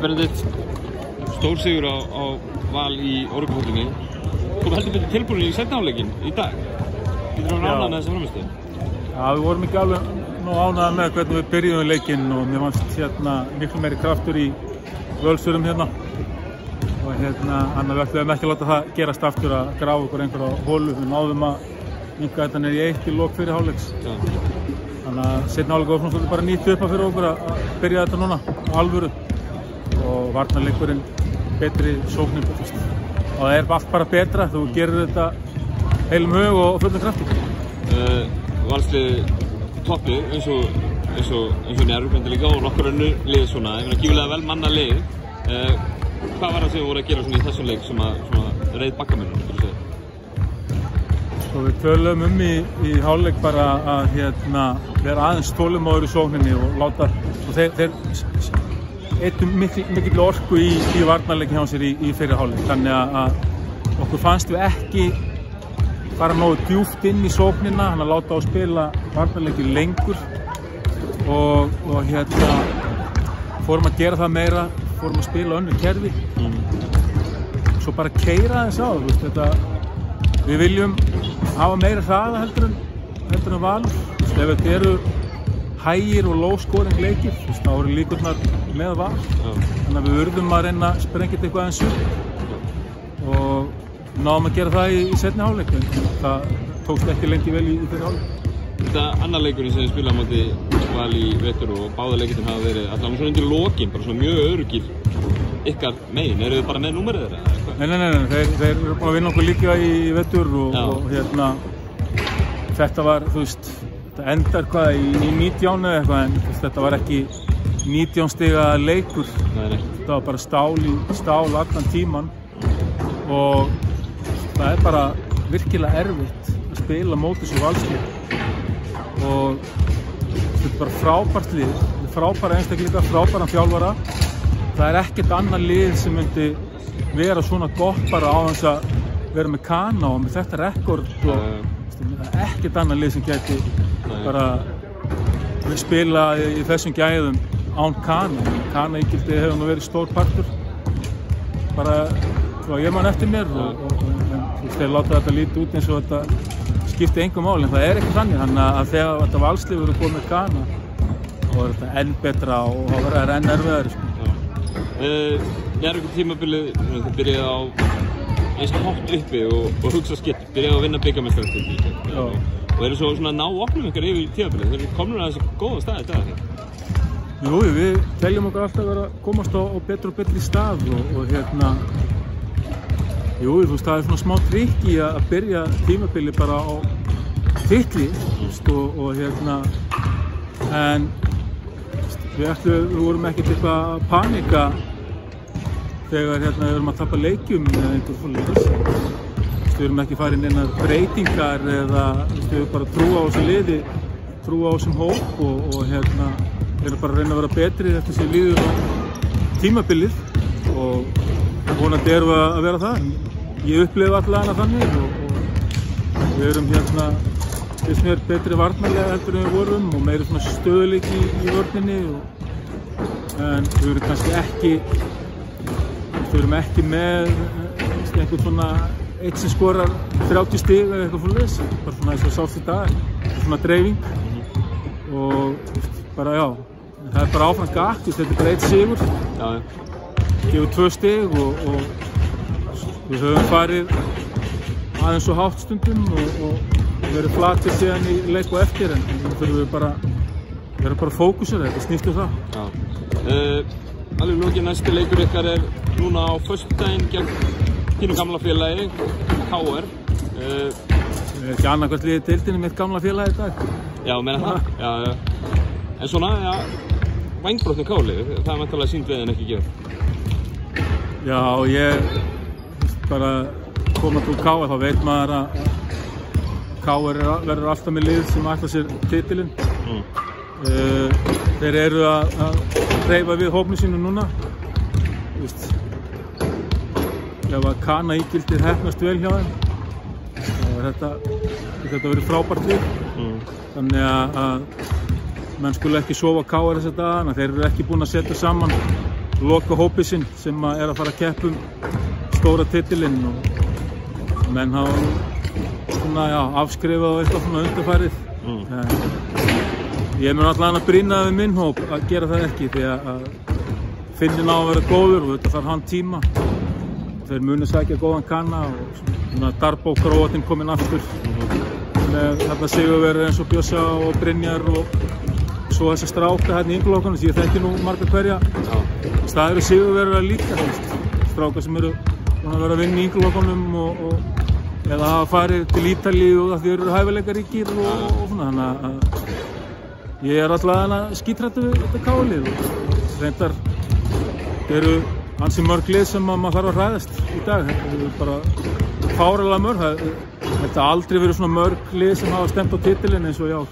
Benedikt, stór sigur á Val í Órugahöllinni. Kom heldur betur tilbúin í seinni hálfleikinn í dag. Getur þú ánægð með þessa frammistöðu? Já, við vorum ekki alveg ánægð með hvernig við byrjuðum leikinn og mér fannst miklu meiri kraftur í völsurum hérna. Og þannig við ætlum ekki að láta það gerast aftur að grafa okkur einhverja holu. Við náðum að minnka þetta niður í 1 í lok fyrir hálfleiks. Þannig að seinni hálfleik var svona bara nýtt upp fyrir okkur að byrja þetta núna á alvöru. Og varnarleikurinn betri sóknir. Og það allt bara betra, þú gerir þetta heilum hug og fullum krafti. Valslið toppið eins og Njarðvík líka og nokkur önnur lið svona, ég meina gífurlega vel manna lið. Hvað var það sem þið voru að gera svona í þessum leik sem að reið bakkamennum, þú segir? Sko við tölum í hálfleik bara að vera aðeins þolinmóður í sókninni og láta, og þeir eittu mikil orku í varnarleikin hjá sér í fyrri hálfleik. Þannig að okkur fannst við ekki fara nógu djúpt inn í sóknina, hann að láta á spila varnarleikin lengur og fórum að gera það meira, fórum að spila önnur kerfi. Svo bara keyra þess á, við viljum hafa meira hraða heldur en Valur. Ef þetta eru hægir og low scoring leikir, þá eru líkurnar með Val. Þannig að við urðum að reyna að sprengja þetta eitthvað eins upp og náðum að gera það í seinni hálfleik, en það tókst ekki lengi vel í fyrri hálfleik. Þetta annar leikurinn sem þið spilaði á móti Val í vetur og báða leikirnir hafa verið allavega svona undir lokin, bara svona mjög öruggir ykkar megin. Eru þið bara með númerið þeirra? Nei, þeir eru búin að vinna okkur líka í vetur og þetta var, þetta endar hvað í 19 eða eitthvað, en þetta var ekki 19 stiga leikur. Þetta var bara stál í stál allan tíman og það er bara virkilega erfitt að spila móti þessu Valslið og þetta er bara frábært lið, frábæra einstaklingar, frábæran þjálfara. Það er ekkert annað lið sem myndi vera svona gott bara á þess að vera með Kana og með þetta rekord og það er ekkert annað lið sem geti bara spila í þessum gæðum án Kana. Kana ígildi hefur nú verið stór partur bara hvað ég man eftir mér og þeir láta þetta lítið út eins og þetta skipti engu máli, en það er ekki þannig að þegar þetta Valslið verður komið með Kana þá er þetta enn betra og þá verður það enn erfiðari. Njarðvík tímabilið, þið byrjaði á eins og hátt uppi og hugsa skipt, byrjaði að vinna bikarmeistaratitil og eru svo svona ná opnum ykkar yfir tímabilið, þeir eru komnir að þessu góða stað í dag. Jú, við teljum okkur alltaf vera að komast á betri og betri stað og jú, það er svona smá trikk í að byrja tímabilið bara á titli en við vorum ekkert eitthvað að panika þegar við vorum að tapa leikjum eða einhver svoleiðis. Við vorum ekki farin inn að breytingar eða við bara trúa á þessu liði, trúa á þessum hóp og erum bara að reyna að vera betri eftir sem líður á tímabilið og vonandi erum við að vera það. Ég upplifi allavega þannig og við erum fyrst mér betri varnarlega heldur en við vorum og meiri svona stöðuleiki í vörninni en við erum kannski ekki með einhvern svona eitt sem skorar 30 stig eða eitthvað svoleiðis, bara svona eins og sást í dag, svona dreifing og bara það er bara áfram gakk, þetta er bara 1 sigur, gefur 2 stig og við höfum farið aðeins svo hátt stundum og við erum flatir síðan í leik og eftir en við þurfum bara fókusir, þetta snýst það. Alveg lókið næsti leikur ykkar er núna á föstudaginn gegn þínu gamla félagi, KR. Ég er ekki annarkvæmt liðið deildinni mitt gamla félagi í dag. Já, meina það? Já. En svona, vængbrotni Káli, það er mæntalega sýndveiðin ekki gefur. Já, ég bara komað úr KR, þá veit maður að KR verður alltaf með lið sem ætla sér titilinn. Þeir eru að hreyfa við hópnum sínum núna. Ef að Kana ígildið heppnast vel hjá þeim þá er þetta verið frábært lið. Þannig að menn skulu ekki sofa KR þessa dagana. Þeir eru ekki búin að setja saman loka hópið sinn sem að fara að keppa stóra titilinn og menn hafa svona, afskrifað og eitthvað svona undanfarið. Ég mun allan að brýna við minn hóp að gera það ekki því að Finninn á að vera góður og þetta þarf hann tíma. Þeir munu sækja góðan kanna og svona Darbo Króatinn kominn aftur með þarna sigurverðir eins og Bjössa og Brynjar og svo þessa stráka hérna í yngurlokkunum því ég þekki nú marga hverja. Það eru sigurverðir líka, stráka sem eru búin að vera að vinna í yngurlokkunum eða hafa farið til Ítalíu og því eru hæfileikaríkir og svona. Þannig að ég allavega skítrættur við þetta KR-lið og reyndar eru ansi mörg lið sem maður þarf að hræðast í dag. Þetta eru bara fáránlega mörg. Þetta aldrei verið svona mörg lið sem hafa stemt á titilinn eins og í ár.